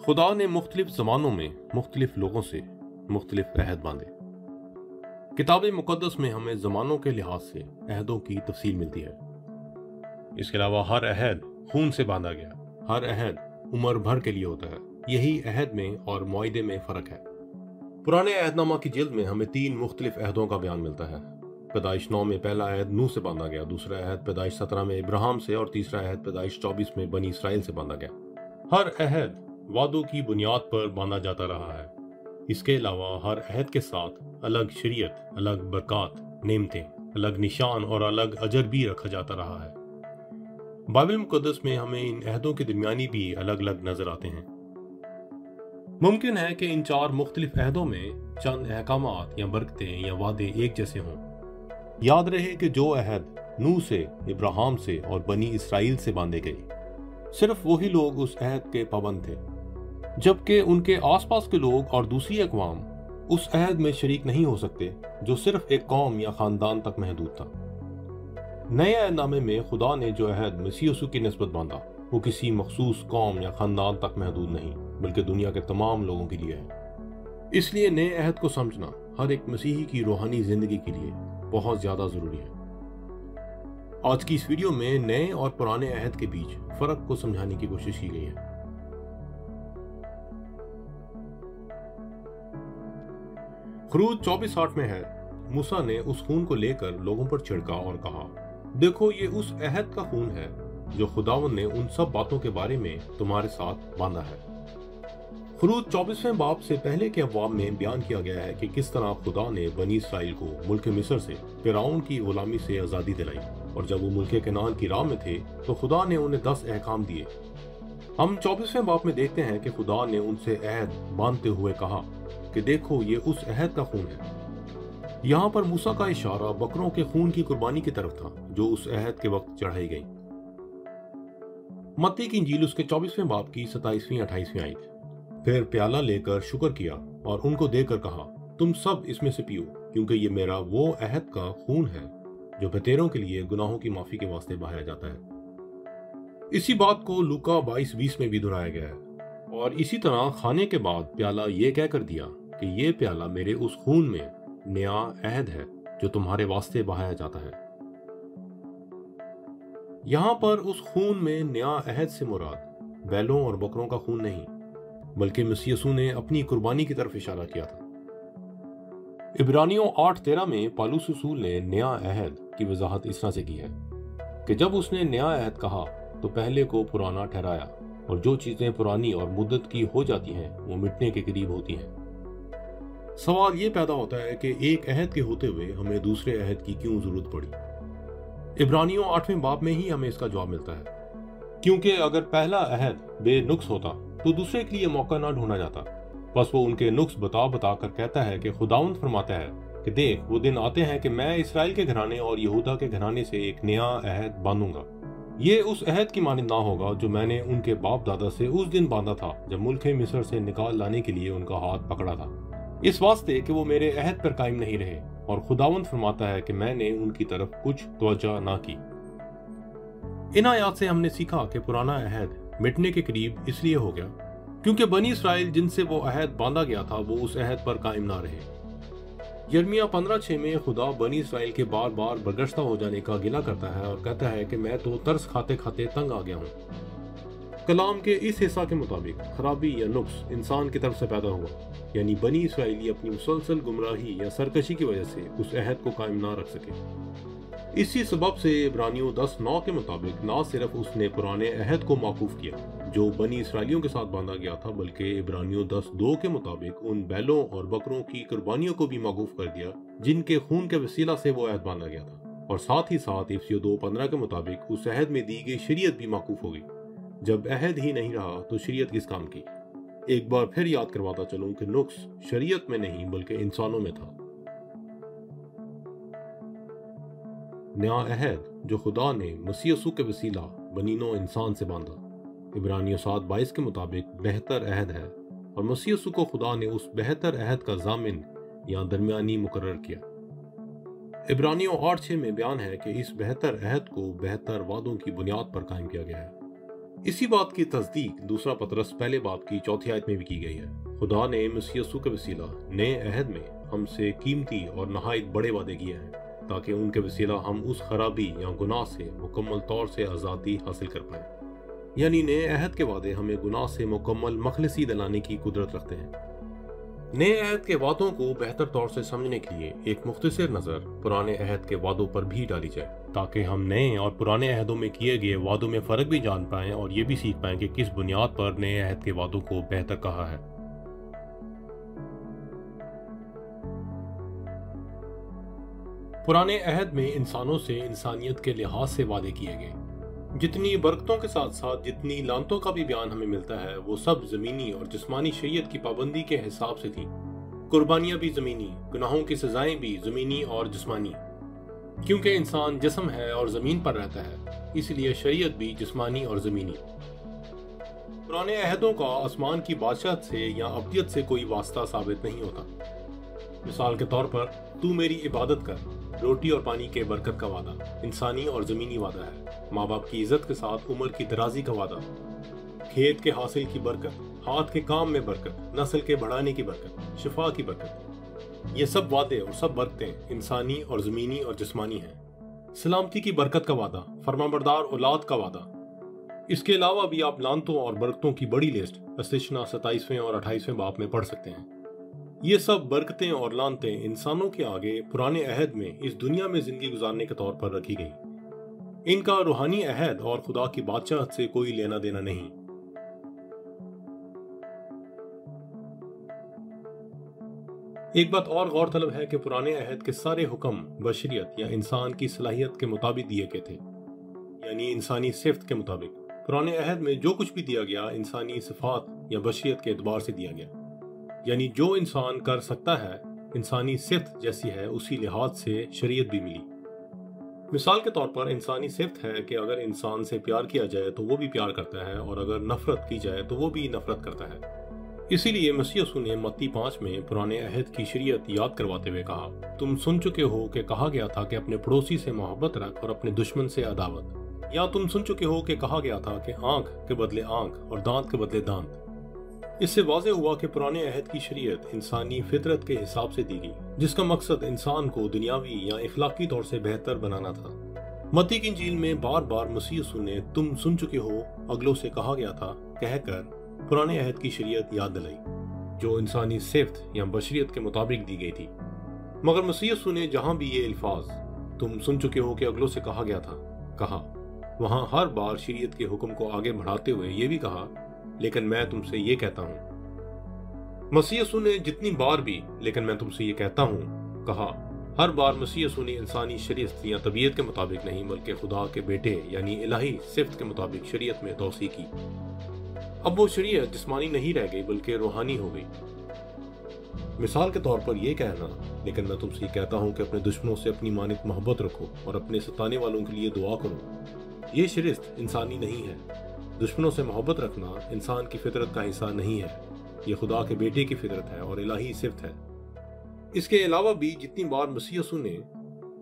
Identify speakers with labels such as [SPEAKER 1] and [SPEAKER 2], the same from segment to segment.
[SPEAKER 1] खुदा ने मुख्तलिफ ज़मानों में मुख्तलिफ लोगों से मुख्तलिफ अहद बांधे। किताब मुक़द्दस में हमें ज़मानों के लिहाज से अहदों की तफसील मिलती है। इसके अलावा हर अहद खून से बांधा गया, हर अहद उम्र भर के लिए होता है। यही अहद में और मुआहदे में फ़र्क है। पुराने अहदनामा की जिल्द में हमें 3 मुख्तलिफ अहदों का बयान मिलता है। पैदाइश 9 में पहला अहद नूह से बांधा गया, दूसरा अहद पैदाइश 17 में इब्राहिम से और तीसरा अहद पैदाइश 24 में बनी इसराइल से बांधा गया। हर अहद वादों की बुनियाद पर बांधा जाता रहा है। इसके अलावा हर अहद के साथ अलग शरीयत, अलग बरक़ात, नेमतें, अलग निशान और अलग अजर भी रखा जाता रहा है। बाइबल मुक़द्दस में हमें इन अहदों के दरमियानी भी अलग अलग नजर आते हैं। मुमकिन है कि इन 4 मुख्तलिफ अहदों में चंद अहकामात या बरकतें या वादे एक जैसे हों। याद रहे कि जो अहद नूह से, इब्राहिम से और बनी इसराइल से बांधे गए, सिर्फ वही लोग उस अहद के पाबंद थे, जबकि उनके आसपास के लोग और दूसरी अक़वाम उस अहद में शरीक नहीं हो सकते जो सिर्फ एक कौम या ख़ानदान तक महदूद था। नए अहदनामे में खुदा ने जो अहद मसीह यीशु की निस्बत बांधा वो किसी मखसूस कौम या ख़ानदान तक महदूद नहीं, बल्कि दुनिया के तमाम लोगों के लिए है। इसलिए नए अहद को समझना हर एक मसीही की रूहानी ज़िंदगी के लिए बहुत ज़्यादा ज़रूरी है। आज की इस वीडियो में नए और पुराने अहद के बीच फ़र्क को समझाने की कोशिश की गई है। ख़ुरूज 24:8 में है, मूसा ने उस खून को लेकर लोगों पर छिड़का और कहा, देखो ये उस अहद का खून है जो खुदावंद ने उन सब बातों के बारे में तुम्हारे साथ बांधा है। ख़ुरूज 24वें बाब से पहले के अब्वाब में बयान किया गया है कि किस तरह खुदा ने बनी इसराइल को मुल्क मिस्र से, फिरौन की गुलामी से आज़ादी दिलाई, और जब वो मुल्क कनान की राह में थे तो खुदा ने उन्हें 10 अहकाम दिए। हम 24वें बाब में देखते हैं कि खुदा ने उनसे अहद बांधते हुए कहा कि देखो ये उस अहद का खून है। यहाँ पर मूसा का इशारा बकरों के खून की कुर्बानी की तरफ था जो उस अहद के वक्त चढ़ाई गई। मत्ती की इंजील उसके 24वें बाब की 27वीं 28वीं आयत। फिर प्याला लेकर शुक्र किया और उनको देकर कहा, तुम सब इसमें से पियो, क्योंकि ये मेरा वो अहद का खून है जो बतेरों के लिए गुनाहों की माफी के वास्ते बहाया जाता है। इसी बात को लूका 22:20 में भी दोहराया गया है। और इसी तरह खाने के बाद प्याला ये कहकर दिया कि ये प्याला मेरे उस खून में नया अहद है जो तुम्हारे वास्ते बहाया जाता है। यहाँ पर उस खून में नया अहद से मुराद बैलों और बकरों का खून नहीं, बल्कि मसीह यीशु ने अपनी कुर्बानी की तरफ इशारा किया था। इब्रानियों 8:13 में पौलुस रसूल ने नया अहद की वजाहत इस तरह से की है कि जब उसने नया अहद कहा तो पहले को पुराना ठहराया, और जो चीजें पुरानी और मुद्दत की हो जाती हैं वो मिटने के करीब होती हैं। सवाल ये पैदा होता है कि एक अहद के होते हुए हमें दूसरे अहद की क्यों जरूरत पड़ी। इब्रानियों 8वें बाब में ही हमें इसका जवाब मिलता है, क्योंकि अगर पहला अहद बेनुक्स होता तो दूसरे के लिए मौका ना ढूंढा जाता। बस वो उनके नुक्स बता कर कहता है कि खुदावंद फरमाता है कि देख वो दिन आते हैं कि मैं इसराइल के घराने और यहूदा के घराने से एक नया अहद बांधूंगा। ये उस अहद की मानिंद ना होगा जो मैंने उनके बाप दादा से उस दिन बांधा था जब मुल्क मिस्र से निकाल लाने के लिए उनका हाथ पकड़ा था, इस वास्ते कि वो मेरे अहद पर कायम नहीं रहे। और खुदावंद फरमाता है कि मैंने उनकी तरफ कुछ तवज्जो ना की। इन आयात से हमने सीखा कि पुराना अहद मिटने के करीब इसलिए हो गया क्योंकि बनी इसराइल जिनसे वो अहद बांधा गया था वो उस अहद पर कायम ना रहे। यिर्मयाह 15:6 में खुदा बनी इसराइल के बार बार बरगश्ता हो जाने का गिला करता है और कहता है कि मैं तो तरस खाते खाते तंग आ गया हूँ। कलाम के इस हिस्सा के मुताबिक खराबी या नुक्स इंसान की तरफ से पैदा हुआ, यानी बनी इसराइली अपनी मुसलसल गुमराही या सरकशी की वजह से उस अहद को कायम ना रख सके। इसी सबब से इब्रानियों 10:9 के मुताबिक ना सिर्फ उसने पुराने अहद को मौकूफ किया जो बनी इसराइलियों के साथ बांधा गया था, बल्कि इब्रानियों 10:2 के मुताबिक उन बैलों और बकरों की कुर्बानियों को भी मौकूफ कर दिया जिनके खून के वसीला से वो अहद बांधा गया था। और साथ ही साथ इफिसियों 2:15 के मुताबिक उस अहद में दी गई शरीयत भी मौकूफ हो गई। जब अहद ही नहीं रहा तो शरीयत किस काम की। एक बार फिर याद करवाता चलूं कि नुक्स शरीयत में नहीं बल्कि इंसानों में था। नया अहद जो खुदा ने मसीह यीशु के वसीला बनीनो इंसान से बांधा, इब्रानियों 7:22 के मुताबिक बेहतर अहद है, और मसीह यीशु को खुदा ने उस बेहतर अहद का जामिन या दरमियानी मुकर्रर किया। इब्रानियों 8:6 में बयान है कि इस बेहतर अहद को बेहतर वादों की बुनियाद पर कायम किया गया है। इसी बात की तस्दीक दूसरा पतरस पहले बाब की चौथी आयत में भी की गई है। खुदा ने मसीह यीशु के वसीला नए अहद में हमसे कीमती और नहायत बड़े वादे किए हैं, ताकि उनके वसीला हम उस खराबी या गुनाह से मुकम्मल तौर से आज़ादी हासिल कर पाएं। यानी नए अहद के वादे हमें गुनाह से मुकम्मल मखलसी दिलाने की कुदरत रखते हैं। नए अहद के वादों को बेहतर तौर से समझने के लिए एक मुख्तसर नज़र पुराने अहद के वादों पर भी डाली जाए, ताकि हम नए और पुराने अहदों में किए गए वादों में फ़र्क भी जान पाएं और ये भी सीख पाएं कि किस बुनियाद पर नए अहद के वादों को बेहतर कहा है। पुराने अहद में इंसानों से इंसानियत के लिहाज से वादे किए गए। जितनी बरकतों के साथ साथ जितनी लानतों का भी बयान हमें मिलता है, वो सब ज़मीनी और जिस्मानी शरीयत की पाबंदी के हिसाब से थी। कुर्बानियाँ भी ज़मीनी, गुनाहों की सज़ाएं भी ज़मीनी और जिस्मानी। क्योंकि इंसान जिस्म है और ज़मीन पर रहता है, इसलिए शरीयत भी जिस्मानी और ज़मीनी। पुराने अहदों का आसमान की बादशाहत से या अब्दियत से कोई वास्ता साबित नहीं होता। मिसाल के तौर पर, तू मेरी इबादत कर, रोटी और पानी के बरकत का वादा इंसानी और ज़मीनी वादा है। माँ बाप की इज्जत के साथ उम्र की दराजी का वादा, खेत के हासिल की बरकत, हाथ के काम में बरकत, नस्ल के बढ़ाने की बरकत, शिफा की बरकत। ये सब वादे और सब बरकतें इंसानी और ज़मीनी और जिस्मानी हैं। सलामती की बरकत का वादा, फरमाबरदार औलाद का वादा। इसके अलावा भी आप लानतों और बरकतों की बड़ी लिस्ट इस्तिश्ना 27वें और 28वें बाब में पढ़ सकते हैं। ये सब बरकतें और लानतें इंसानों के आगे पुराने अहद में इस दुनिया में जिंदगी गुजारने के तौर पर रखी गई। इनका रूहानी अहद और खुदा की बादशाहत से कोई लेना देना नहीं। एक बात और गौरतलब है कि पुराने अहद के सारे हुक्म बशरियत या इंसान की सलाहियत के मुताबिक दिए गए थे, यानी इंसानी सिफ्त के मुताबिक। पुराने अहद में जो कुछ भी दिया गया इंसानी सिफात या बशरियत के एतबार से दिया गया, यानी जो इंसान कर सकता है इंसानी सिफ्त जैसी है, उसी लिहाज से शरीयत भी मिली। मिसाल के तौर पर इंसानी सिफ्त है कि अगर इंसान से प्यार किया जाए तो वो भी प्यार करता है, और अगर नफरत की जाए तो वो भी नफरत करता है। इसीलिए मसीह यीशु ने मत्ती 5 में पुराने अहद की शरीयत याद करवाते हुए कहा, तुम सुन चुके हो कि कहा गया था कि अपने पड़ोसी से मोहब्बत रख और अपने दुश्मन से अदावत। या तुम सुन चुके हो कि कहा गया था कि आंख के बदले आंख और दांत के बदले दांत। इससे वाज़ेह हुआ कि पुराने अहद की शरीयत इंसानी फितरत के हिसाब से दी गई, जिसका मकसद इंसान को दुनियावी या इखलाकी तौर से बेहतर बनाना था। मत्ती की इंजील में बार बार मसीह यीशु ने तुम सुन चुके हो अगलों से कहा गया था कहकर पुराने अहद की शरीयत याद दिलाई, जो इंसानी सिफ्त या बशरियत के मुताबिक दी गई थी। मगर मसीह यीशु ने जहां भी ये अल्फाज तुम सुन चुके हो कि अगलों से कहा गया था कहा, वहां हर बार शरीयत के हुक्म को आगे बढ़ाते हुए ये भी कहा, लेकिन मैं तुमसे ये कहता हूँ। मसीह यीशु ने जितनी बार भी लेकिन मैं तुमसे ये कहता हूँ कहा, हर बार मसीह यीशु ने इंसानी शरीयत या तबीयत के मुताबिक नहीं, बल्कि खुदा के बेटे यानी इलाही सिफ्त के मुताबिक शरीयत में तौसीह की। अब वो शरीयत जिस्मानी नहीं रह गई बल्कि रूहानी हो गई। मिसाल के तौर पर यह कहना, लेकिन मैं तुमसे ये कहता हूँ कि अपने दुश्मनों से अपनी मानित मोहब्बत रखो और अपने सताने वालों के लिए दुआ करो। ये शरीयत इंसानी नहीं है। दुश्मनों से मोहब्बत रखना इंसान की फितरत का हिस्सा नहीं है, ये खुदा के बेटे की फितरत है और इलाही सिफ्त है। इसके अलावा भी जितनी बार मसीह यीशु ने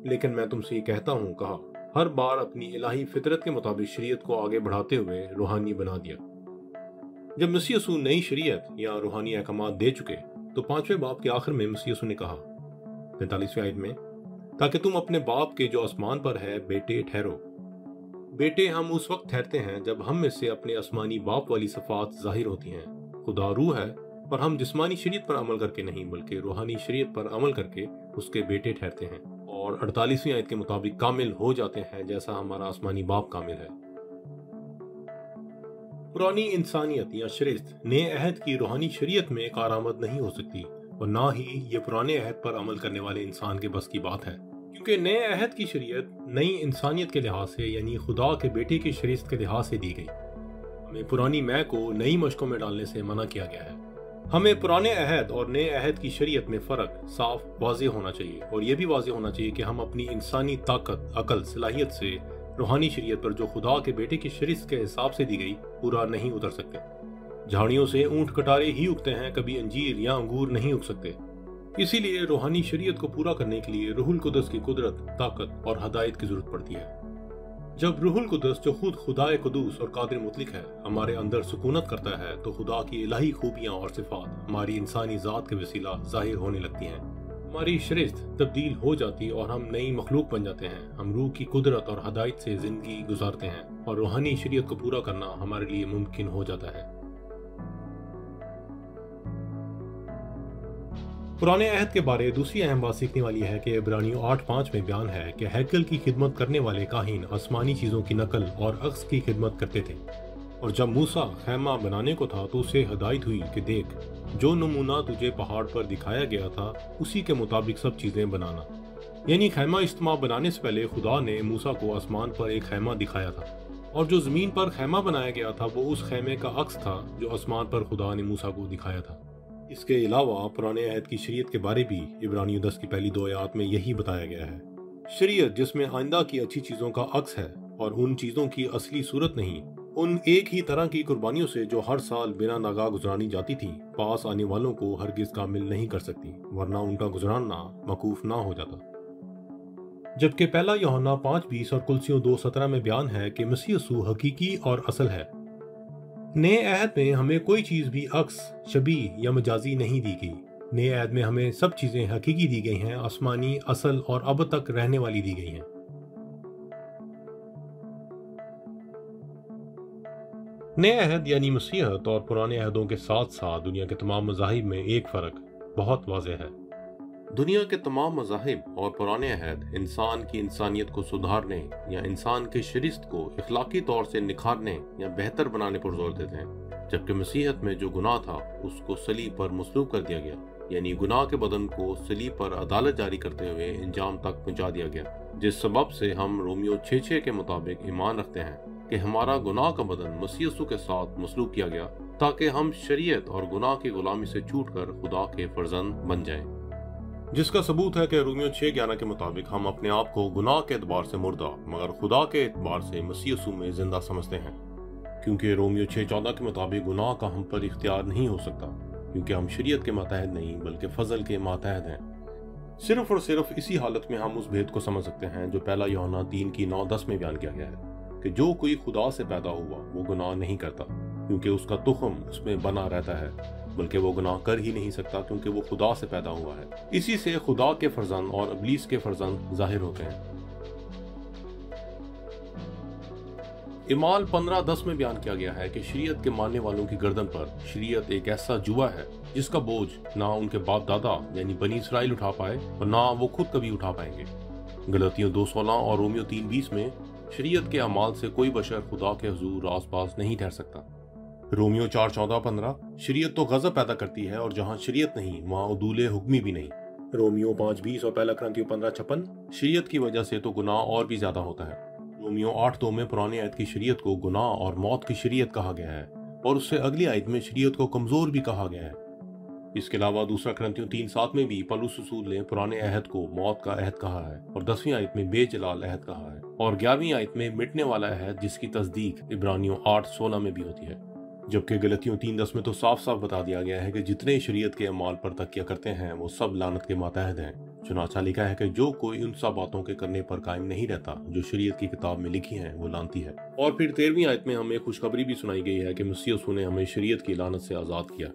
[SPEAKER 1] लेकिन मैं तुमसे ये कहता हूँ कहा, हर बार अपनी इलाही फितरत के मुताबिक शरीयत को आगे बढ़ाते हुए रूहानी बना दिया। जब मसीह यीशु नई शरीयत या रूहानी अहकामात दे चुके तो 5वें बाब के आखिर में मसीह यीशु ने कहा 45वें आयत में, ताकि तुम अपने बाप के जो आसमान पर है बेटे ठहरो। बेटे हम उस वक्त ठहरते हैं जब हम में से अपने आसमानी बाप वाली सफात जाहिर होती हैं। खुदा रूह है और हम जिस्मानी शरीयत पर अमल करके नहीं बल्कि रूहानी शरीयत पर अमल करके उसके बेटे ठहरते हैं और 48वीं आयत के मुताबिक कामिल हो जाते हैं, जैसा हमारा आसमानी बाप कामिल है। पुरानी इंसानियत या शरीयत नए अहद की रूहानी शरीयत में कारआमद नहीं हो सकती, और ना ही ये पुराने अहद पर अमल करने वाले इंसान के बस की बात है, क्योंकि नए अहद की शरीयत नई इंसानियत के लिहाज से यानी खुदा के बेटे की शरीयत के लिहाज से दी गई। हमें पुरानी मैं को नई मशकों में डालने से मना किया गया है। हमें पुराने अहद और नए अहद की शरीयत में फ़र्क साफ वाज़ेह होना चाहिए, और यह भी वाज़ेह होना चाहिए कि हम अपनी इंसानी ताकत, अकल, सलाहियत से रूहानी शरीयत पर जो खुदा के बेटे की शरीयत के हिसाब से दी गई पूरा नहीं उतर सकते। झाड़ियों से ऊंट कटारे ही उगते हैं, कभी अंजीर या अंगूर नहीं उग सकते। इसीलिए रूहानी शरीयत को पूरा करने के लिए रूहुल कुदस की कुदरत, ताकत और हदायत की जरूरत पड़ती है। जब रूहुल कुदस जो खुद खुदाए कुदूस और कादिर मुतलिक है हमारे अंदर सुकूनत करता है तो खुदा की इलाही खूबियाँ और सिफात हमारी इंसानी ज़ात के वसीला ज़ाहिर होने लगती हैं। हमारी शरीयत तब्दील हो जाती और हम नई मखलूक बन जाते हैं। हम रूह की कुदरत और हदायत से जिंदगी गुजारते हैं और रूहानी शरीयत को पूरा करना हमारे लिए मुमकिन हो जाता है। पुराने अहद के बारे दूसरी अहम बात सीखने वाली है कि इब्रानियों 8:5 में बयान है कि हैकल की खिदमत करने वाले काहिन आसमानी चीज़ों की नकल और अक्स की खिदमत करते थे। और जब मूसा खैमा बनाने को था तो उसे हिदायत हुई कि देख, जो नमूना तुझे पहाड़ पर दिखाया गया था उसी के मुताबिक सब चीज़ें बनाना। यानी खैमा इज्तिमा बनाने से पहले खुदा ने मूसा को आसमान पर एक खैमा दिखाया था और जो ज़मीन पर खैमा बनाया गया था वो उस खैमे का अक्स था जो आसमान पर खुदा ने मूसा को दिखाया था। इसके अलावा पुराने अहद की शरीयत के बारे भी इब्रानियों 10 की पहली 2 आयत में यही बताया गया है। शरीयत जिसमें आइंदा की अच्छी चीज़ों का अक्स है और उन चीज़ों की असली सूरत नहीं, उन एक ही तरह की कुर्बानियों से जो हर साल बिना नागा गुजरानी जाती थी पास आने वालों को हरगिज कामिल नहीं कर सकती, वरना उनका गुजराना मकूफ ना हो जाता। जबकि पहला यूहन्ना 5:20 और कुलसियों 2:17 में बयान है कि मसीह यसू हकीकी और असल है। नए अहद में हमें कोई चीज़ भी अक्स, शबी या मजाजी नहीं दी गई। नए अहद में हमें सब चीज़ें हकीकी दी गई हैं, आसमानी, असल और अब तक रहने वाली दी गई हैं। नए अहद यानी मसीहत और पुराने अहदों के साथ साथ दुनिया के तमाम मज़ाहिब में एक फ़र्क बहुत वाज़ेह है। दुनिया के तमाम मज़ाहिब और पुराने अहद इंसान की इंसानियत को सुधारने या इंसान के शरीस्त को इखलाकी तौर से निखारने या बेहतर बनाने पर जोर देते हैं, जबकि मसीहत में जो गुनाह था उसको सलीब पर मसलूब कर दिया गया, यानी गुनाह के बदन को सलीब पर अदालत जारी करते हुए इंजाम तक पहुंचा दिया गया, जिस सबब से हम रोमियो 6:6 के मुताबिक ईमान रखते हैं कि हमारा गुनाह का बदन मसीह यसू के साथ मसलूब किया गया ताकि हम शरीयत और गुनाह की गुलामी से छूटकर खुदा के फर्जंद बन जाएं। जिसका सबूत है कि रोमियो 6:11 के मुताबिक हम अपने आप को गुनाह के एतबार से मुर्दा मगर खुदा के एतबार से मसीह यसू में जिंदा समझते हैं, क्योंकि रोमियो 6:14 के मुताबिक गुनाह का हम पर इख्तियार नहीं हो सकता, क्योंकि हम शरीयत के मातहत नहीं बल्कि फजल के मातहत हैं। सिर्फ और सिर्फ इसी हालत में हम उस भेद को समझ सकते हैं जो पहला यूहन्ना 3:9-10 में बयान किया गया है कि जो कोई खुदा से पैदा हुआ वो गुनाह नहीं करता, क्योंकि उसका तुख्म उसमें बना रहता है, बल्कि वो गुनाह कर ही नहीं सकता क्योंकि वो खुदा से पैदा हुआ है। इसी से खुदा के फर्जंद और इब्लीस के फर्जंद जाहिर होते हैं। इमाल 15:10 में बयान किया गया है कि शरीयत के मानने वालों की गर्दन पर शरीयत एक ऐसा जुआ है जिसका बोझ ना उनके बाप दादा यानी बनी इसराइल उठा पाए और ना वो खुद कभी उठा पाएंगे। गलतियों 2:16 और रोमियो 3:20 में शरीयत के अमाल से कोई बशर खुदा के हुजूर आस पास नहीं ठहर सकता। रोमियो 4:14-15 शरीयत तो गज़ब पैदा करती है और जहाँ शरीयत नहीं वहाँ उदूले हुक्मी भी नहीं। रोमियो 5:20 और पहला कुरिन्थियों 15:56 शरीयत की वजह से तो गुनाह और भी ज्यादा होता है। रोमियो 8:2 में पुरानी आयत की शरीयत को गुनाह और मौत की शरीयत कहा गया है और उससे अगली आयत में शरीयत को कमजोर भी कहा गया है। इसके अलावा दूसरा कुरिन्थियों 3:7 में भी पौलुस रसूल ने पुराने अहद को मौत का अहद कहा है और 10वीं आयत में बेजलाल अहद कहा है और 11वीं आयत में मिटने वाला अहद जिसकी तस्दीक इब्रानियों 8:16 में भी होती है। जबकि गलतियों 3:10 में तो साफ साफ बता दिया गया है कि जितने शरीयत के अमाल पर तकिया करते हैं वो सब लानत के मातहत हैं। चुनाचा लिखा है कि जो कोई उन सब बातों के करने पर कायम नहीं रहता जो शरीयत की किताब में लिखी हैं वो लानती है। और फिर 13वीं आयत में हमें खुशखबरी भी सुनाई गई है कि मसीह यसू ने हमें शरीयत की लानत से आज़ाद किया।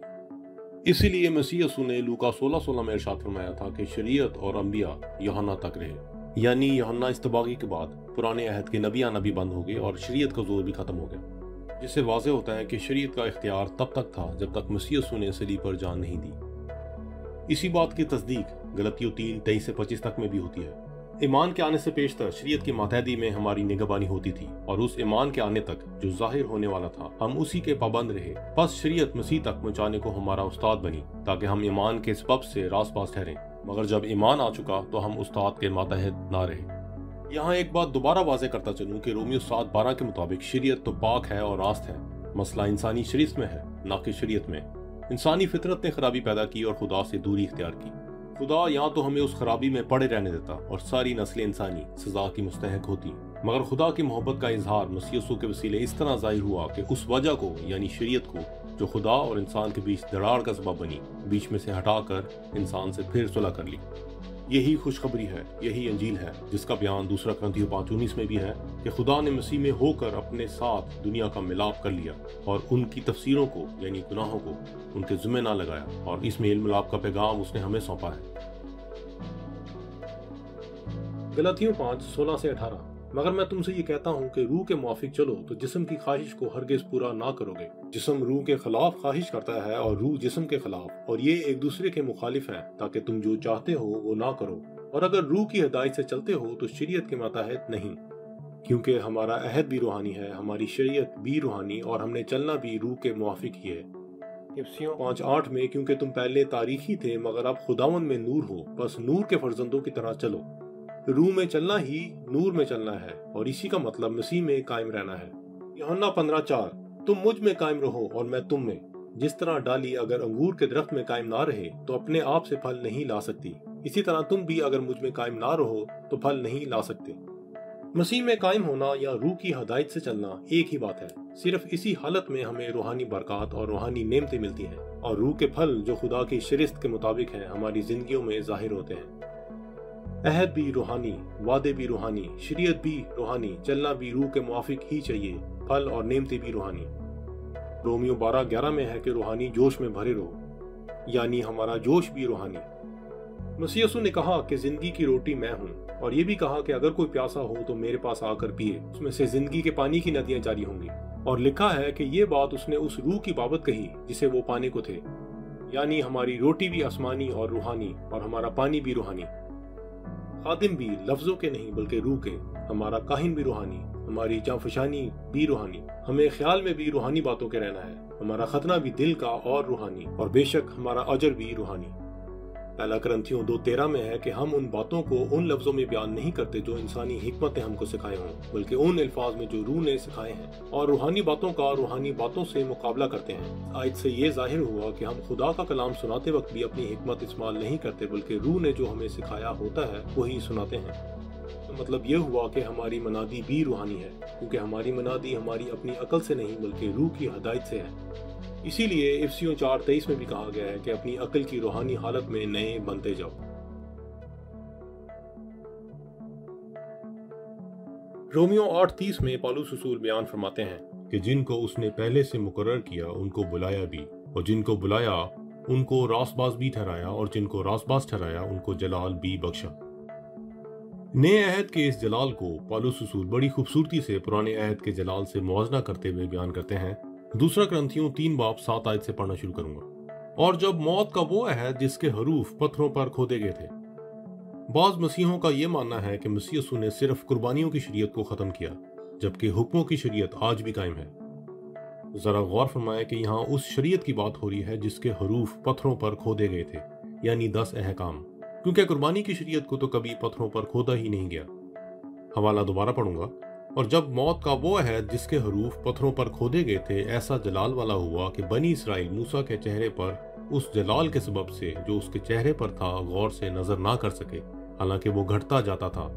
[SPEAKER 1] इसीलिए मसीह यसू ने लूका 16:16 में इरशाद फरमाया था कि शरीयत और अंबिया यूहन्ना तक रहे, यानी यूहन्ना इस्तबागी के बाद पुराने अहद के नबी आना भी बंद हो गए और शरीयत का जोर भी खत्म हो गया, जिससे वाज़ेह होता है कि शरीयत का इख्तियार तब तक था जब तक मसीह यसू ने सलीब पर जान नहीं दी। इसी बात की तस्दीक गलतियों 3:23-25 तक में भी होती है। ईमान के आने से पेशतर शरीयत की मातहदी में हमारी निगहबानी होती थी और उस ईमान के आने तक जो जाहिर होने वाला था हम उसी के पाबंद रहे। बस शरीयत मसीह तक पहुँचाने को हमारा उस्ताद बनी ताकि हम ईमान के सबब से रास पास ठहरें, मगर जब ईमान आ चुका तो हम उस्ताद के मातहत ना रहे। यहाँ एक बात दोबारा वाज़ेह करता चलूं कि रोमियो 7:12 के मुताबिक शरीयत तो पाक है और रास्त है, मसला इंसानी शरीयत में है ना कि शरीयत में। इंसानी फितरत ने खराबी पैदा की और खुदा से दूरी इख्तियार की। खुदा या तो हमें उस खराबी में पड़े रहने देता और सारी नस्ल इंसानी सजा की मुस्तहक होती, मगर खुदा की मोहब्बत का इजहार मसीह यसू के वसीले इस तरह जाहिर हुआ कि उस वजह को यानी शरीयत को जो खुदा और इंसान के बीच दरार का सबब बनी, बीच में से हटाकर इंसान से फिर सुलह कर ली। یہی خوشخبری ہے، یہی انجیل ہے جس کا بیان دوسرا کرنتھیوں 5:19 میں بھی ہے کہ خدا نے مسیح میں ہو کر اپنے ساتھ دنیا کا ملاپ کر لیا اور ان کی تفسیروں کو یعنی گناہوں کو ان کے ذمہ نہ لگایا، اور اس میں ملاپ کا پیغام اس نے ہمیں سونپا ہے۔ غلاطیوں 5:16-18 مگر میں تم سے یہ کہتا ہوں کہ روح کے موافق چلو تو جسم کی خواہش کو ہرگز پورا نہ کرو گے۔ جسم روح کے خلاف خواہش کرتا ہے اور روح جسم کے خلاف، اور یہ ایک دوسرے کے مخالف ہیں تاکہ تم جو چاہتے ہو وہ نہ کرو۔ اور اگر روح کی ہدایت سے چلتے ہو تو شریعت کے ماتحت نہیں، کیونکہ ہمارا عہد بھی روحانی ہے، ہماری شریعت بھی روحانی، اور ہم نے چلنا بھی روح کے موافق ہی ہے۔ افسیوں 5:8 میں کیونکہ تم پہلے تاریخی تھے مگر اب خداوند میں نور ہو، بس نور کے فرزندوں کی طرح چلو۔ روح میں چلنا ہی نور میں چلنا ہے، اور اسی کا مطلب مسیح میں قائم رہنا ہے۔ یوحنا 15:4 تم مجھ میں قائم رہو اور میں تم میں، جس طرح ڈالی اگر انگور کے درخت میں قائم نہ رہے تو اپنے آپ سے پھل نہیں لا سکتی، اسی طرح تم بھی اگر مجھ میں قائم نہ رہو تو پھل نہیں لا سکتے۔ مسیح میں قائم ہونا یا روح کی ہدایت سے چلنا ایک ہی بات ہے، صرف اسی حالت میں ہمیں روحانی برکات اور روحانی نعمتیں ملتی ہیں، اور روح کے پھل جو خدا کی شریعت کے مطابق ہیں ہماری زندگیوں میں ظاہر ہوتے ہیں۔ عہد بھی روحانی، وعدے بھی روحانی، شریعت بھی روحانی، چلنا بھی روح کے موافق ہی چاہیے، پھل اور نعمتیں بھی روحانی۔ رومیو 12:11 میں ہے کہ روحانی جوش میں بھرے رہو، یعنی ہمارا جوش بھی روحانی۔ مسیح یسوع نے کہا کہ زندگی کی روٹی میں ہوں، اور یہ بھی کہا کہ اگر کوئی پیاسا ہو تو میرے پاس آ کر پیے، اس میں سے زندگی کے پانی کی ندیاں جاری ہوں گی۔ اور لکھا ہے کہ یہ بات اس نے اس روح کی بابت کہی جسے وہ پانے کو تھے، یعنی ہماری روٹی بھی آسمانی اور روحانی، اور ہمارا پانی بھی روحانی۔ خادم بھی لفظوں کے نہیں بلکہ روح کے، ہمارا کاہن بھی روحانی، ہماری جانفشانی بھی روحانی، ہمیں خیال میں بھی روحانی باتوں کے رہنا ہے، ہمارا ختنہ بھی دل کا اور روحانی، اور بے شک ہمارا اجر بھی روحانی۔ پہلا کرنتھیوں 2:13 میں ہے کہ ہم ان باتوں کو ان لفظوں میں بیان نہیں کرتے جو انسانی حکمت نے ہم کو سکھائے ہوں، بلکہ ان الفاظ میں جو روح نے سکھائے ہیں، اور روحانی باتوں کا روحانی باتوں سے مقابلہ کرتے ہیں۔ آیت سے یہ ظاہر ہوا کہ ہم خدا کا کلام سناتے وقت بھی اپنی حکمت استعمال نہیں کرتے، بلکہ روح نے جو ہمیں سکھایا ہوتا ہے وہی سناتے ہیں۔ مطلب یہ ہوا کہ ہماری منادی بھی روحانی ہے، کیونکہ ہماری منادی ہماری اپنی عقل سے نہیں بلکہ روح کی ہدایت سے ہے۔ اسی لیے افسیوں 4:23 میں بھی کہا گیا ہے کہ اپنی عقل کی روحانی حالت میں نئے بنتے جاؤ۔ رومیو 8:30 میں پالوس رسول بیان فرماتے ہیں کہ جن کو اس نے پہلے سے مقرر کیا ان کو بلایا بھی، اور جن کو بلایا ان کو راست باز بھی ٹھہرایا، اور جن کو راست باز ٹھہرایا ان کو جلال بھی بخشا۔ نئے عہد کے اس جلال کو پالوس رسول بڑی خوبصورتی سے پرانے عہد کے جلال سے موازنہ کرتے ہوئے بیان کرتے ہیں۔ دوسرا کرنتھیوں 3:7 سے پڑھنا شروع کروں گا۔ اور جب موت کا وہ عہد جس کے حروف پتھروں پر کھودے گئے تھے۔ بعض مسیحوں کا یہ ماننا ہے کہ مسیح یسوع نے صرف قربانیوں کی شریعت کو ختم کیا، جبکہ حکموں کی شریعت آج بھی قائم ہے۔ ذرا غور فرمائیں کہ یہاں اس شریعت کی بات ہو رہی ہے جس کے حروف پتھروں پر کھودے گئے تھے، یعنی 10 احکام، کیونکہ قربانی کی شریعت کو تو کبھی پتھروں پر کھودا ہی نہیں گیا۔ حوالہ دوبارہ پڑھوں گا۔ اور جب موت کا وہ عہد جس کے حروف پتھروں پر کھودے گئے تھے ایسا جلال والا ہوا کہ بنی اسرائیل موسیٰ کے چہرے پر اس جلال کے سبب سے جو اس کے چہرے پر تھا غور سے نظر نہ کر سکے، حالانکہ وہ گھٹتا جاتا تھا۔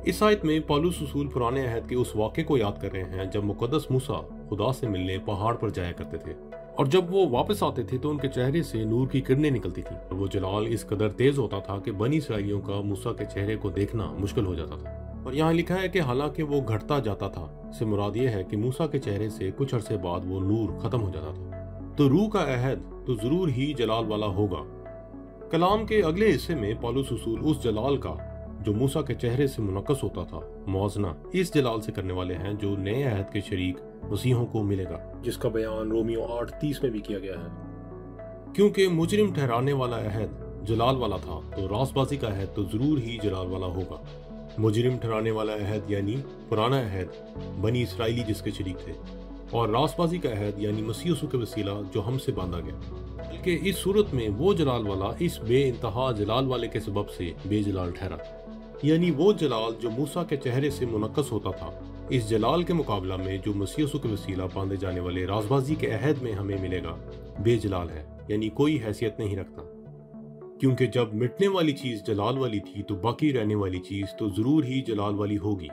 [SPEAKER 1] اس آیت میں پالوس رسول پرانے عہد کے اس واقعے کو یاد کر رہے ہیں جب مقدس موسیٰ خدا سے ملنے پہاڑ پر جایا کرتے تھے، اور جب وہ واپس آتے تھے تو ان کے چہرے سے نور کی کرنیں نکلتی تھیں، اور وہ جلال اس قدر تیز ہوتا تھا کہ بنی اسرائیلیوں کا موسیٰ کے چہرے کو دیکھنا مشکل ہو جاتا تھا۔ اور یہاں لکھا ہے کہ حالانکہ وہ گھٹتا جاتا تھا، سے مراد یہ ہے کہ موسیٰ کے چہرے سے کچھ عرصے بعد وہ نور ختم ہو جاتا تھا۔ تو روح کا عہد تو ضرور ہی جلال والا ہوگا۔ کلام کے اگلے حصے میں پالوس رسول اس جلال کا جو موسیٰ کے چہرے سے منعکس ہوتا تھا موازنہ اس جلال سے کرنے والے ہیں جو نئے عہد کے شریک مسیحوں کو ملے گا، جس کا بیان رومیو 8:30 میں بھی کیا گیا ہے۔ کیونکہ مجرم ٹھہرانے والا عہد جلال والا تھا تو راست بازی کا عہد تو ضرور ہی جلال والا ہوگا۔ مجرم ٹھہرانے والا عہد یعنی پرانا عہد بنی اسرائیلی جس کے شریک تھے، اور راست بازی کا عہد یعنی مسیح یسوع کے وسیلہ جو ہم سے باندھا گیا۔ بلکہ اس صورت میں وہ جلال والا اس بے انتہا جلال والے کے سبب سے بے جلال ٹھہرا، یعنی وہ جلال جو موسیٰ کے چہرے سے منعکس ہوتا تھا اس جلال کے مقابلہ میں جو مسیح یسوع کے وسیلہ باندھے جانے والے راست بازی کے عہد میں ہمیں ملے گا بے جلال ہے، یعنی کوئی حیثیت نہیں رکھتا۔ کیونکہ جب مٹنے والی چیز جلال والی تھی تو باقی رہنے والی چیز تو ضرور ہی جلال والی ہوگی۔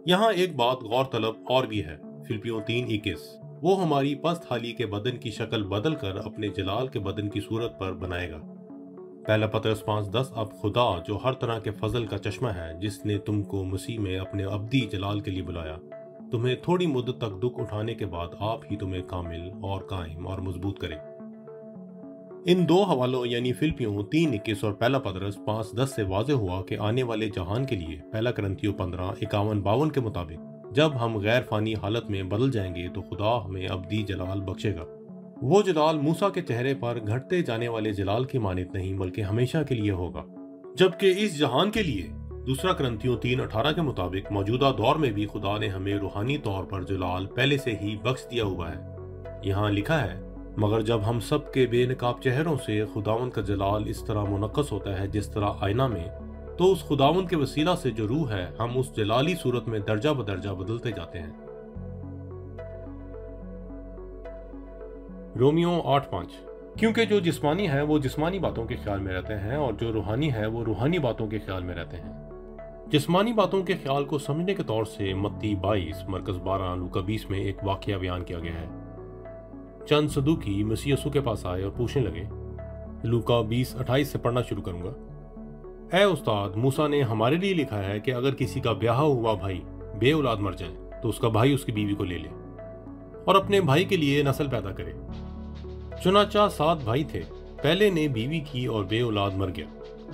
[SPEAKER 1] یہاں ایک بات غور طلب اور بھی ہے، فلپیوں 3:21 وہ ہماری پست حالی کے بدن کی شکل بدل کر اپنے جلال کے بدن کی صورت پر بنائے گا، پہلا پطرس 5:10 اب خدا جو ہر طرح کے فضل کا چشمہ ہے، جس نے تم کو مسیح میں اپنے ابدی جلال کے لیے بلایا، تمہیں تھوڑی مدت تک دکھ اٹھانے کے بعد آپ ہی تمہیں کامل اور قائم اور مضبوط کرے۔ ان دو حوالوں یعنی فلپیوں 3:21 اور پہلا پطرس 5:10 سے واضح ہوا کہ آنے والے جہان کے لیے پہلا کرنتھیوں 15:51-52 کے مطابق جب ہم غیر فانی حالت میں بدل جائیں گے تو خدا ہمیں ابدی جلال بخشے گا۔ وہ جلال موسیٰ کے چہرے پر گھٹتے جانے والے جلال کی مانند نہیں بلکہ ہمیشہ کے لیے ہوگا، جبکہ اس جہان کے لیے دوسرا کرنتھیوں 3:18 کے مطابق موجودہ دور میں بھی خدا نے ہمیں روحانی طور پر جلال پہلے سے ہی بخش دیا ہوا ہے۔ یہاں لکھا ہے، مگر جب ہم سب کے بے نقاب چہروں سے خداوند کا جلال اس طرح منعکس ہوتا ہے جس طرح آئینہ میں، تو اس خداوند کے وسیلہ سے جو روح ہے ہم اس جلالی صورت میں درجہ بدرجہ بدلتے جاتے ہیں۔ رومیو 8:5 کیونکہ جو جسمانی ہے وہ جسمانی باتوں کے خیال میں رہتے ہیں اور جو روحانی ہے وہ روحانی باتوں کے خیال میں رہتے ہیں۔ جسمانی باتوں کے خیال کو سمجھنے کے طور سے متی 22 مرکز 12 لوکا 20 میں ایک واقعہ بیان کیا گیا ہے۔ چند صدوقی مسیح یسوع کے پاس آئے اور پوچھنے لگے، لوکا 20:28 سے پڑھنا شروع کروں گا۔ اے استاد، موسیٰ نے ہمارے لیے لکھا ہے کہ اگر کسی کا بیاہ ہوا بھائی بے اولاد مر جائے تو اس کا بھائی اس کی بیوی کو لے لے اور اپنے بھائی کے لیے نسل پیدا کرے۔ چنانچہ 7 بھائی تھے، پہلے نے بیوی کی اور بے اولاد مر گیا،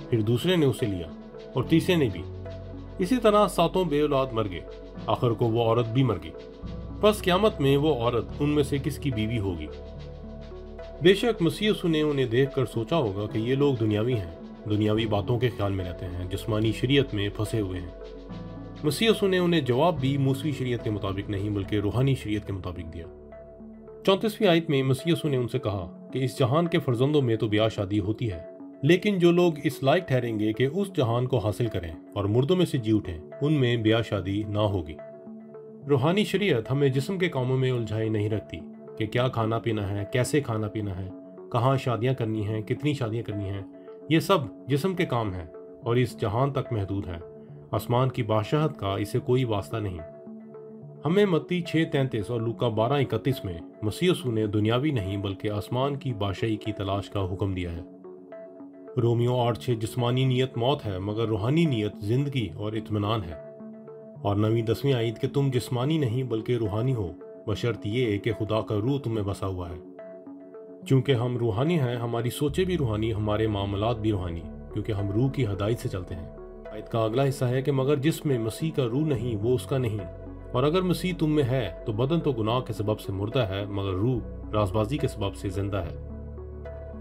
[SPEAKER 1] پھر دوسرے نے اسے لیا اور تیسرے نے بھی، اسی طرح 7 بے اولاد مر گئے، آخر کو وہ عورت بھی مر گئی۔ پس قیامت میں وہ عورت ان میں سے کس کی بیوی ہوگی؟ بے شک مسیح یسوع نے انہیں دیکھ کر سوچا ہوگا کہ یہ لوگ دنیاوی ہیں، دنیاوی باتوں کے خیال میں رہتے ہیں، جسمانی شریعت میں پھنسے ہوئے ہیں۔ مسیح یسوع نے انہیں جواب بھی موسوی شریعت کے مطابق نہیں بلکہ روحانی شریعت کے مطابق دیا۔ 34ویں آیت میں مسیح یسوع نے ان سے کہا کہ اس جہان کے فرزندوں میں تو بیاہ شادی ہوتی ہے، لیکن جو لوگ اس لائق ٹھہریں گے کہ اس جہان کو حاصل کریں اور مردوں میں سے جی اٹھیں، ان میں بیاہ شادی نہ ہوگی۔ روحانی شریعت ہمیں جسم کے کاموں میں الجھائے نہیں رکھتی کہ کیا کھانا پینا ہے، کیسے کھانا پینا ہے، کہاں شادیاں کرنی ہیں، کتنی شادیاں کرنی ہیں۔ یہ سب جسم کے کام ہیں اور اس جہان تک محدود ہیں۔ آسمان کی بادشاہت کا اسے کوئی واسطہ نہیں۔ ہمیں متی 6:33 اور لوکا 12:31 میں مسیح یسوع نے دنیاوی نہیں بلکہ آسمان کی بادشاہی کی تلاش کا حکم دیا ہے۔ رومیو 8:6 جسمانی نیت موت ہے مگر روحانی نیت زندگی اور اطمینان ہے۔ اور 9-10 آیت کہ تم جسمانی نہیں بلکہ روحانی ہو، بشرط یہ کہ خدا کا روح تم میں بسا ہوا ہے۔ چونکہ ہم روحانی ہیں، ہماری سوچیں بھی روحانی، ہمارے معاملات بھی روحانی، کیونکہ ہم روح کی ہدایت سے چلتے ہیں۔ آیت کا اگلا حصہ ہے کہ مگر جس میں مسیح کا روح نہیں وہ اس کا نہیں، اور اگر مسیح تم میں ہے تو بدن تو گناہ کے سبب سے مردہ ہے مگر روح رازبازی کے سبب سے زندہ ہے۔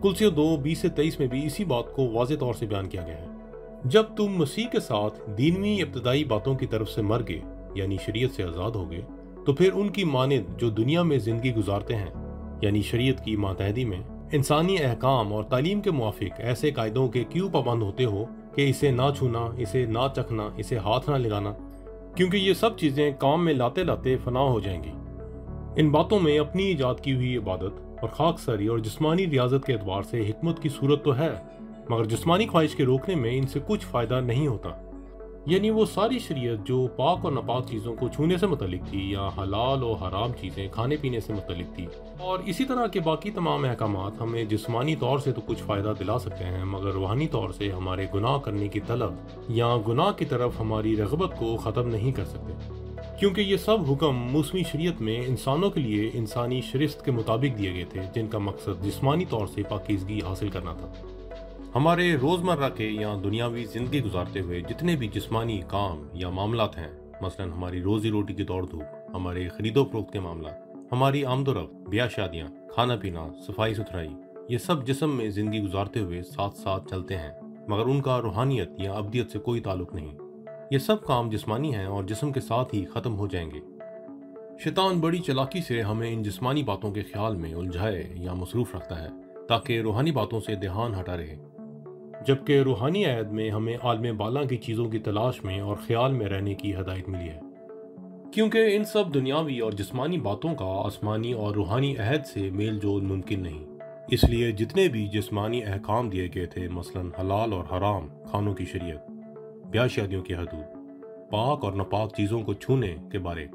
[SPEAKER 1] کلسیوں 2:20-23 میں بھی اسی بات کو واضح طور سے بیان کیا گیا ہے۔ جب تم مسیح کے ساتھ دینوی ابتدائی باتوں کی طرف سے مر گئے یعنی شریعت سے آزاد ہو گئے، تو پھر ان کی مانند جو دنیا میں زندگی گزارتے ہیں یعنی شریعت کی ماتحتی میں انسانی احکام اور تعلیم کے موافق ایسے قاعدوں کے کیوں پابند ہوتے ہو کہ اسے نہ چھونا، اسے نہ چکھنا، اسے ہاتھ نہ لگانا، کیونکہ یہ سب چیزیں کام میں لاتے لاتے فنا ہو جائیں گی۔ ان باتوں میں اپنی ایجاد کی ہوئی عبادت اور خاک ساری اور جسمانی ریاضت کے اعتبار سے حکمت کی صورت تو ہے، مگر جسمانی خواہش کے روکنے میں ان سے کچھ فائدہ نہیں ہوتا۔ یعنی وہ ساری شریعت جو پاک اور ناپاک چیزوں کو چھونے سے متعلق تھی یا حلال و حرام چیزیں کھانے پینے سے متعلق تھی، اور اسی طرح کے باقی تمام احکامات ہمیں جسمانی طور سے تو کچھ فائدہ دلا سکتے ہیں مگر روحانی طور سے ہمارے گناہ کرنے کی طلب یا گناہ کی طرف ہماری رغبت کو ختم نہیں کر سکتے، کیونکہ یہ سب حکم موسمی شریعت میں انسانوں کے لیے انسانی شرست کے مطابق دیے گئے تھے جن کا مقصد جسمانی طور سے پاکیزگی حاصل کرنا تھا۔ ہمارے روزمرہ کے یا دنیاوی زندگی گزارتے ہوئے جتنے بھی جسمانی کام یا معاملات ہیں، مثلا ہماری روزی روٹی کی دوڑ دھوپ، ہمارے خرید و فروخت کے معاملات، ہماری آمد و رفت، بیاہ شادیاں، کھانا پینا، صفائی ستھرائی، یہ سب جسم میں زندگی گزارتے ہوئے ساتھ ساتھ چلتے ہیں مگر ان کا روحانیت یا ابدیت سے کوئی تعلق نہیں۔ یہ سب کام جسمانی ہیں اور جسم کے ساتھ ہی ختم ہو جائیں گے۔ شیطان بڑی چلاکی سے ہمیں ان جسمانی باتوں کے خیال میں الجھائے یا مصروف رکھتا ہے تاکہ روحانی باتوں سے دھیان ہٹا رہے، جبکہ روحانی عہد میں ہمیں عالم بالا کی چیزوں کی تلاش میں اور خیال میں رہنے کی ہدایت ملی ہے، کیونکہ ان سب دنیاوی اور جسمانی باتوں کا آسمانی اور روحانی عہد سے میل جول ممکن نہیں۔ اس لیے جتنے بھی جسمانی احکام دیے گئے تھے، مثلا حلال اور حرام کھانوں کی شریعت، بیاہ شادیوں کی حدود، پاک اور ناپاک چیزوں کو چھونے کے بارے،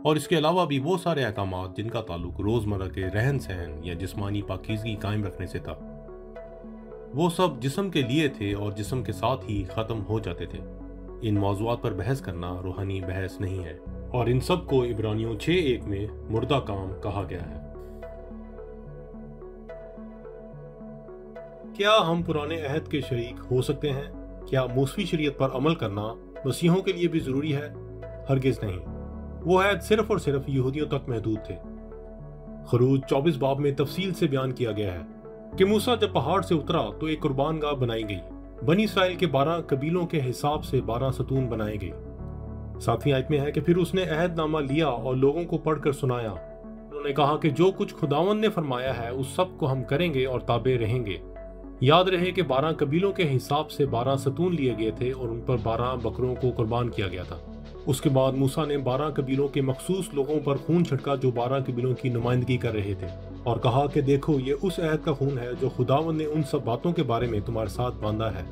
[SPEAKER 1] اور اس کے علاوہ بھی وہ سارے احکامات جن کا تعلق روزمرہ کے رہن سہن یا جسمانی پاکیزگی قائم رکھنے سے تھا، وہ سب جسم کے لیے تھے اور جسم کے ساتھ ہی ختم ہو جاتے تھے۔ ان موضوعات پر بحث کرنا روحانی بحث نہیں ہے، اور ان سب کو عبرانیوں 6:1 میں مردہ کام کہا گیا ہے۔ کیا ہم پرانے عہد کے شریک ہو سکتے ہیں؟ کیا موسوی شریعت پر عمل کرنا مسیحوں کے لیے بھی ضروری ہے؟ ہرگز نہیں۔ وہ عہد صرف اور صرف یہودیوں تک محدود تھے۔ خروج 24 باب میں تفصیل سے بیان کیا گیا ہے کہ موسیٰ جب پہاڑ سے اترا تو ایک قربان گاہ بنائی گئی۔ بنی اسرائیل کے 12 قبیلوں کے حساب سے 12 ستون بنائے گئے۔ 7ویں آیت میں ہے کہ پھر اس نے عہد نامہ لیا اور لوگوں کو پڑھ کر سنایا۔ انہوں نے کہا کہ جو کچھ خداوند نے فرمایا ہے اس سب کو ہم کریں گے اور تابع رہیں گے۔ یاد رہے کہ 12 قبیلوں کے حساب سے 12 ستون لیے گئے تھے اور ان پر 12 بکروں کو قربان کیا گیا تھا۔ اس کے بعد موسیٰ نے 12 قبیلوں کے مخصوص لوگوں پر خون چھڑکا جو 12 قبیلوں کی نمائندگی کر رہے تھے، اور کہا کہ دیکھو یہ اس عہد کا خون ہے جو خداوند نے ان سب باتوں کے بارے میں تمہارے ساتھ باندھا ہے۔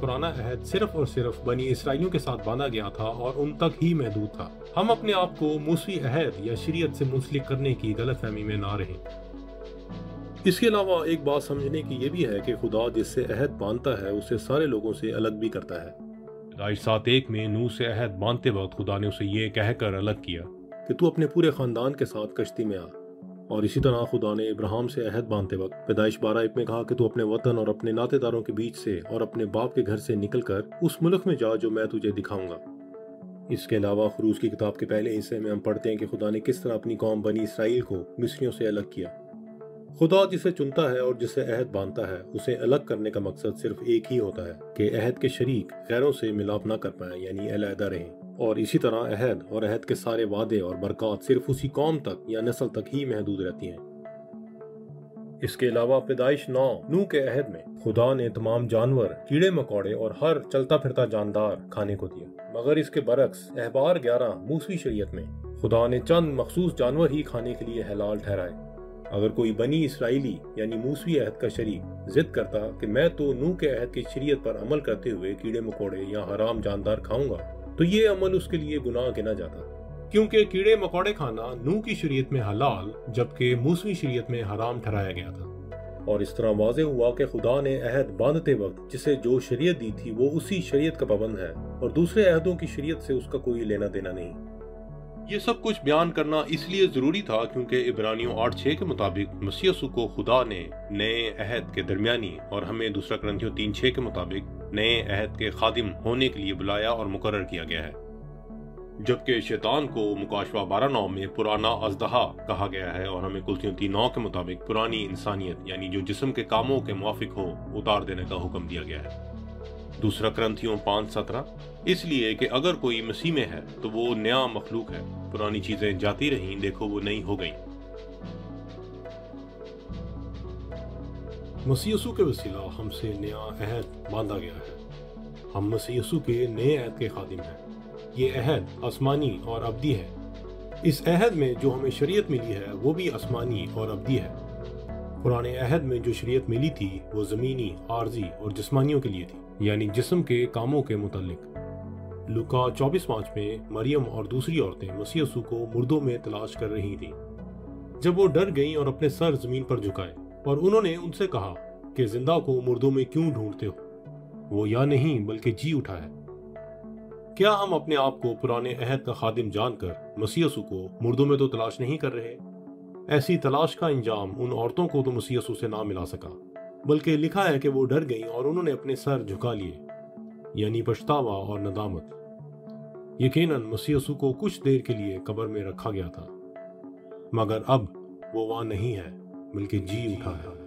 [SPEAKER 1] پرانا عہد صرف اور صرف بنی اسرائیلیوں کے ساتھ باندھا گیا تھا اور ان تک ہی محدود تھا۔ ہم اپنے آپ کو موسوی عہد یا شریعت سے منسلک کرنے کی غلط فہمی میں نہ رہیں۔ اس کے علاوہ ایک بات سمجھنے کی یہ بھی ہے کہ خدا جس سے عہد باندھتا ہے اسے سارے لوگوں سے الگ بھی کرتا ہے۔ پیدائش 7:1 میں نوح سے عہد باندھتے وقت خدا نے اسے یہ کہہ کر الگ کیا کہ تو اپنے پورے خاندان کے ساتھ کشتی میں آ، اور اسی طرح خدا نے ابراہیم سے عہد باندھتے وقت پیدائش 12:1 میں کہا کہ تو اپنے وطن اور اپنے ناطے داروں کے بیچ سے اور اپنے باپ کے گھر سے نکل کر اس ملک میں جا جو میں تجھے دکھاؤں گا۔ اس کے علاوہ خروج کی کتاب کے پہلے حصے میں ہم پڑھتے ہیں کہ خدا نے کس طرح اپنی قوم بنی اسرائیل کو مصریوں سے الگ کیا۔ خدا جسے چنتا ہے اور جسے عہد باندھتا ہے اسے الگ کرنے کا مقصد صرف ایک ہی ہوتا ہے کہ عہد کے شریک غیروں سے ملاپ نہ کر پائیں، یعنی علیحدہ رہیں، اور اسی طرح عہد اور عہد کے سارے وعدے اور برکات صرف اسی قوم تک یا نسل تک ہی محدود رہتی ہیں۔ اس کے علاوہ پیدائش 9 نوح کے عہد میں خدا نے تمام جانور، کیڑے مکوڑے اور ہر چلتا پھرتا جاندار کھانے کو دیا، مگر اس کے برعکس احبار 11 موسوی شریعت میں خدا نے چند مخصوص جانور ہی کھانے کے لیے حلال ٹھہرائے۔ اگر کوئی بنی اسرائیلی یعنی موسوی عہد کا شریک ضد کرتا کہ میں تو نوح کے عہد کی شریعت پر عمل کرتے ہوئے کیڑے مکوڑے یا حرام جاندار کھاؤں گا، تو یہ عمل اس کے لیے گناہ گنا جاتا، کیونکہ کیڑے مکوڑے کھانا نوح کی شریعت میں حلال جبکہ موسوی شریعت میں حرام ٹھہرایا گیا تھا۔ اور اس طرح واضح ہوا کہ خدا نے عہد باندھتے وقت جسے جو شریعت دی تھی وہ اسی شریعت کا پابند ہے، اور دوسرے عہدوں کی شریعت سے اس کا کوئی لینا دینا نہیں۔ یہ سب کچھ بیان کرنا اس لیے ضروری تھا کیونکہ عبرانیوں 8:6 کے مطابق مسیح یسوع کو خدا نے نئے عہد کے درمیانی اور ہمیں دوسرا کرنتھیوں 3:6 کے مطابق نئے عہد کے خادم ہونے کے لیے بلایا اور مقرر کیا گیا ہے، جبکہ شیطان کو مکاشفہ 12:9 میں پرانا اژدہا کہا گیا ہے، اور ہمیں کلوسیوں 3:9 کے مطابق پرانی انسانیت یعنی جو جسم کے کاموں کے موافق ہو اتار دینے کا حکم دیا گیا ہے۔ دوسرا کرنتھیوں 5:17 اس لیے کہ اگر کوئی مسیح میں ہے تو وہ نیا مخلوق ہے، پرانی چیزیں جاتی رہیں، دیکھو وہ نئی ہو گئیں۔ مسیح یسوع کے وسیلہ ہم سے نیا عہد باندھا گیا ہے۔ ہم مسیح یسوع کے نئے عہد کے خادم ہیں۔ یہ عہد آسمانی اور ابدی ہے۔ اس عہد میں جو ہمیں شریعت ملی ہے وہ بھی آسمانی اور ابدی ہے۔ پرانے عہد میں جو شریعت ملی تھی وہ زمینی، عارضی اور جسمانیوں کے لیے تھی، یعنی جسم کے کاموں کے متعلق۔ لوکا 24:5 میں مریم اور دوسری عورتیں مسیح یسوع کو مردوں میں تلاش کر رہی تھیں۔ جب وہ ڈر گئیں اور اپنے سر زمین پر جھکائے، اور انہوں نے ان سے کہا کہ زندہ کو مردوں میں کیوں ڈھونڈتے ہو؟ وہ یا نہیں بلکہ جی اٹھا ہے۔ کیا ہم اپنے آپ کو پرانے عہد کا خادم جان کر مسیح یسوع کو مردوں میں تو تلاش نہیں کر رہے؟ ایسی تلاش کا انجام ان عورتوں کو تو مسیح یسوع سے نہ ملا سکا، بلکہ لکھا ہے کہ وہ ڈر گئیں اور انہوں نے اپنے سر جھکا لیے، یعنی پچھتاوا اور ندامت۔ یقیناً مسیح یسوع کو کچھ دیر کے لیے قبر میں رکھا گیا تھا، مگر اب وہ وہاں نہیں ہے بلکہ جی اٹھا ہے۔